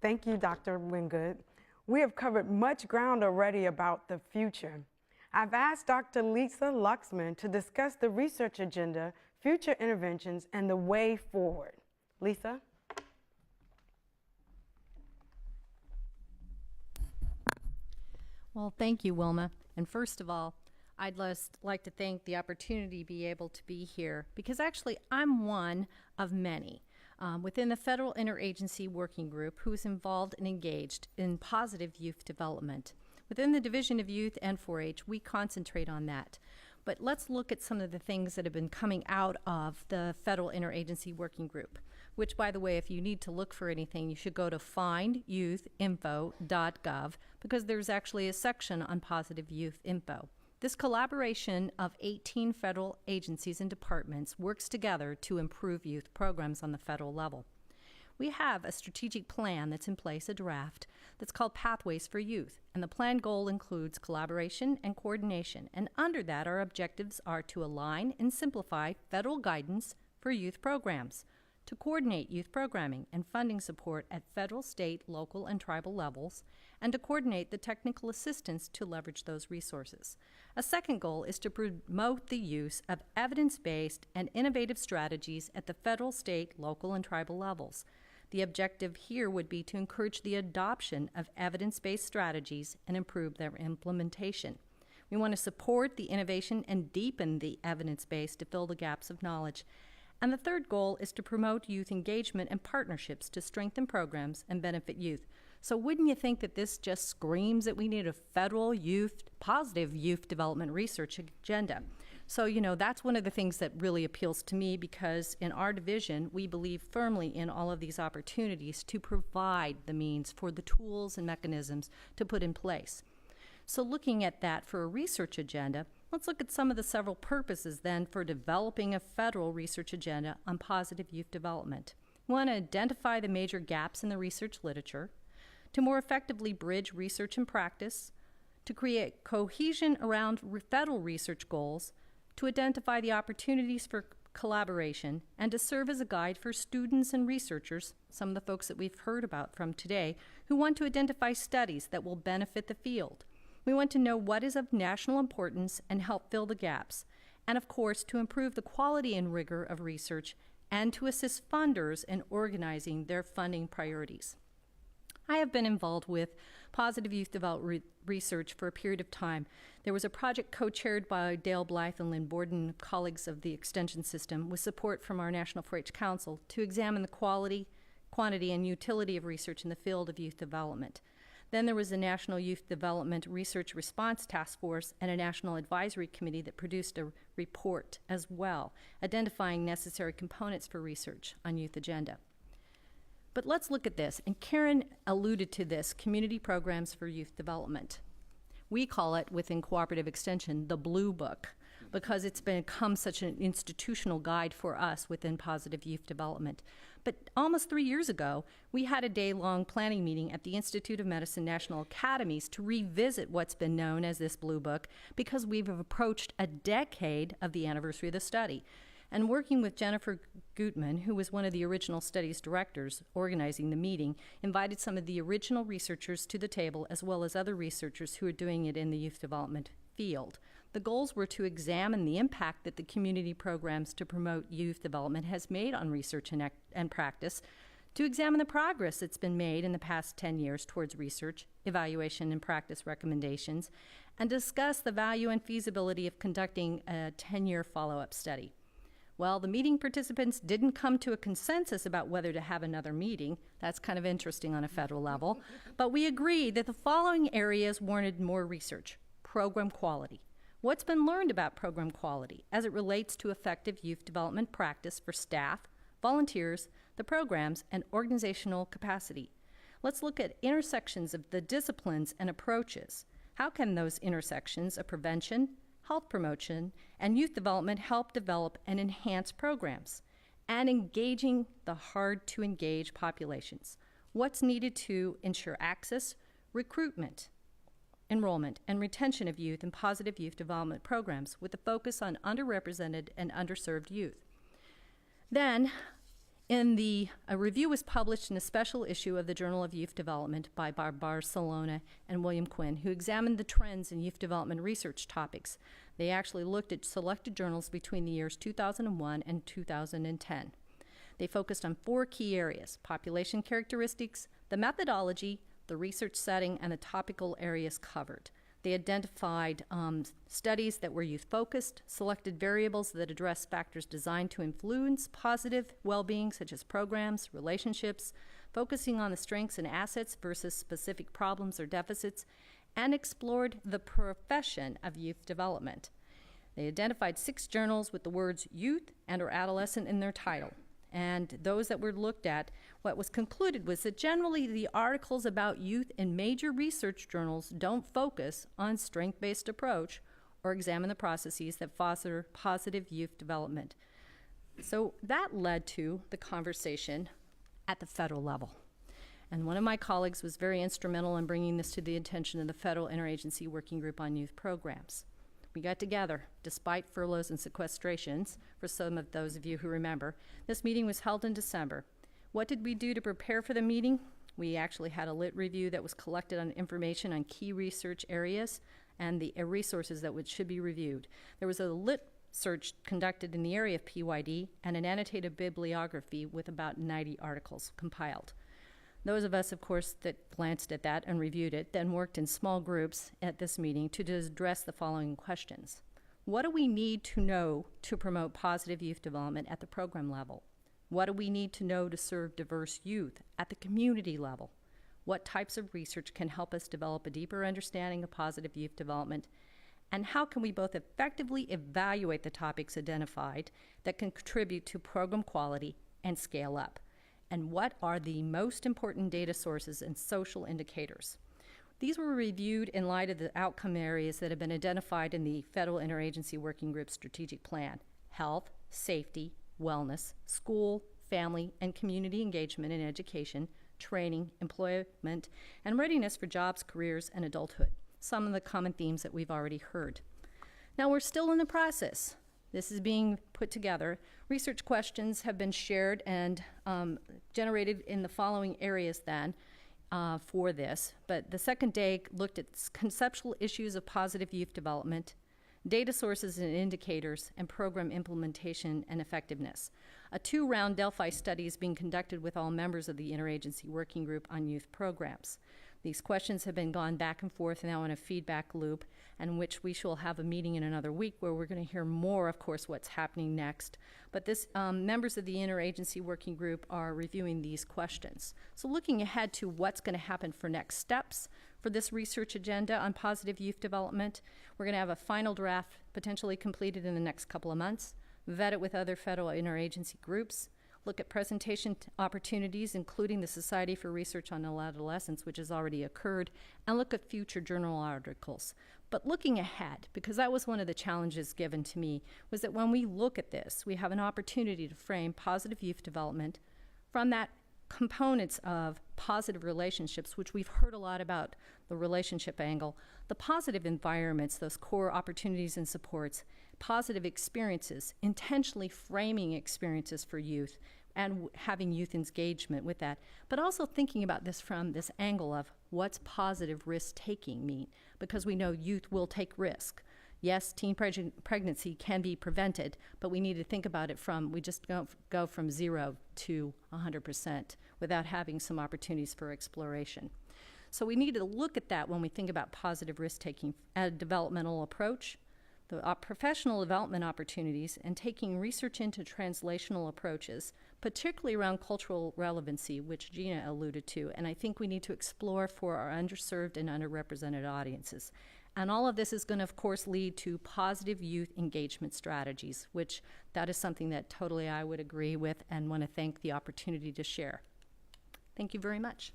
Thank you, Dr. Wingood. We have covered much ground already about the future. I've asked Dr. Lisa Lauxman to discuss the research agenda, future interventions, and the way forward. Lisa? Well, thank you, Wilma. And first of all, I'd just like to thank the opportunity to be able to be here because actually I'm one of many within the Federal Interagency Working Group who is involved and engaged in positive youth development. Within the Division of Youth and 4-H, we concentrate on that. But let's look at some of the things that have been coming out of the Federal Interagency Working Group, which, by the way, if you need to look for anything, you should go to findyouthInfo.gov because there's actually a section on positive youth info. This collaboration of 18 federal agencies and departments works together to improve youth programs on the federal level. We have a strategic plan that's in place, a draft, that's called Pathways for Youth, and the plan goal includes collaboration and coordination, and under that our objectives are to align and simplify federal guidance for youth programs, to coordinate youth programming and funding support at federal, state, local, and tribal levels, and to coordinate the technical assistance to leverage those resources. A second goal is to promote the use of evidence-based and innovative strategies at the federal, state, local, and tribal levels. The objective here would be to encourage the adoption of evidence-based strategies and improve their implementation. We want to support the innovation and deepen the evidence base to fill the gaps of knowledge. And the third goal is to promote youth engagement and partnerships to strengthen programs and benefit youth. So wouldn't you think that this just screams that we need a federal positive youth development research agenda? So, you know, that's one of the things that really appeals to me because in our division, we believe firmly in all of these opportunities to provide the means for the tools and mechanisms to put in place. So looking at that for a research agenda, let's look at some of the several purposes then for developing a federal research agenda on positive youth development. We want to identify the major gaps in the research literature, to more effectively bridge research and practice, to create cohesion around federal research goals, to identify the opportunities for collaboration, and to serve as a guide for students and researchers, some of the folks that we've heard about from today, who want to identify studies that will benefit the field. We want to know what is of national importance and help fill the gaps, and of course to improve the quality and rigor of research and to assist funders in organizing their funding priorities. I have been involved with positive youth development research for a period of time. There was a project co-chaired by Dale Blythe and Lynn Borden, colleagues of the Extension System, with support from our National 4-H Council to examine the quality, quantity, and utility of research in the field of youth development. Then there was a National Youth Development Research Response Task Force and a National Advisory Committee that produced a report as well, identifying necessary components for research on youth agenda. But let's look at this, and Karen alluded to this, community programs for youth development. We call it, within Cooperative Extension, the Blue Book, because it's become such an institutional guide for us within positive youth development. But almost 3 years ago, we had a day-long planning meeting at the Institute of Medicine National Academies to revisit what's been known as this Blue Book, because we've approached a decade of the anniversary of the study. And working with Jennifer Gutman, who was one of the original studies directors organizing the meeting, invited some of the original researchers to the table, as well as other researchers who are doing it in the youth development field. The goals were to examine the impact that the community programs to promote youth development has made on research and practice, to examine the progress that's been made in the past 10 years towards research, evaluation, and practice recommendations, and discuss the value and feasibility of conducting a 10-year follow-up study. Well, the meeting participants didn't come to a consensus about whether to have another meeting. That's kind of interesting on a federal level. But we agreed that the following areas warranted more research. Program quality. What's been learned about program quality as it relates to effective youth development practice for staff, volunteers, the programs, and organizational capacity? Let's look at intersections of the disciplines and approaches. How can those intersections of prevention, health promotion, and youth development help develop and enhance programs? And engaging the hard-to-engage populations. What's needed to ensure access, recruitment, enrollment, and retention of youth in positive youth development programs with a focus on underrepresented and underserved youth? Then, A review was published in a special issue of the Journal of Youth Development by Barcelona and William Quinn, who examined the trends in youth development research topics. They actually looked at selected journals between the years 2001 and 2010. They focused on 4 key areas: population characteristics, the methodology, the research setting, and the topical areas covered. They identified studies that were youth-focused, selected variables that address factors designed to influence positive well-being, such as programs, relationships, focusing on the strengths and assets versus specific problems or deficits, and explored the profession of youth development. They identified 6 journals with the words youth and/or adolescent in their title. And those that were looked at, what was concluded was that generally the articles about youth in major research journals don't focus on strength-based approach or examine the processes that foster positive youth development. So that led to the conversation at the federal level. And one of my colleagues was very instrumental in bringing this to the attention of the Federal Interagency Working Group on Youth Programs. We got together, despite furloughs and sequestrations, for some of those of you who remember. This meeting was held in December. What did we do to prepare for the meeting? We actually had a lit review that was collected on information on key research areas and the resources that should be reviewed. There was a lit search conducted in the area of PYD and an annotated bibliography with about 90 articles compiled. Those of us, of course, that glanced at that and reviewed it then worked in small groups at this meeting to address the following questions. What do we need to know to promote positive youth development at the program level? What do we need to know to serve diverse youth at the community level? What types of research can help us develop a deeper understanding of positive youth development? And how can we both effectively evaluate the topics identified that can contribute to program quality and scale up? And what are the most important data sources and social indicators? These were reviewed in light of the outcome areas that have been identified in the Federal Interagency Working Group strategic plan: health, safety, wellness, school, family, and community engagement in education, training, employment, and readiness for jobs, careers, and adulthood. Some of the common themes that we've already heard. Now, we're still in the process. This is being put together. Research questions have been shared and generated in the following areas then for this. But the second day looked at conceptual issues of positive youth development, data sources and indicators, and program implementation and effectiveness. A 2-round Delphi study is being conducted with all members of the Interagency Working Group on youth programs. These questions have been gone back and forth now in a feedback loop, in which we shall have a meeting in another week where we're going to hear more, of course, what's happening next. But this members of the Interagency Working Group are reviewing these questions. So looking ahead to what's going to happen for next steps for this research agenda on positive youth development, we're going to have a final draft potentially completed in the next couple of months, vet it with other federal interagency groups, look at presentation opportunities, including the Society for Research on Adolescence, which has already occurred, and look at future journal articles. But looking ahead, because that was one of the challenges given to me, was that when we look at this, we have an opportunity to frame positive youth development from that components of positive relationships, which we've heard a lot about, the relationship angle, the positive environments, those core opportunities and supports, positive experiences, intentionally framing experiences for youth, and having youth engagement with that, but also thinking about this from this angle of what's positive risk-taking mean, because we know youth will take risk. Yes, teen pregnancy can be prevented, but we need to think about it from, we just go from 0 to 100% without having some opportunities for exploration. So we need to look at that when we think about positive risk-taking, a developmental approach, the professional development opportunities, and taking research into translational approaches, particularly around cultural relevancy, which Gina alluded to, and I think we need to explore for our underserved and underrepresented audiences. And all of this is going to, of course, lead to positive youth engagement strategies, which that is something that totally I would agree with and want to thank the opportunity to share. Thank you very much.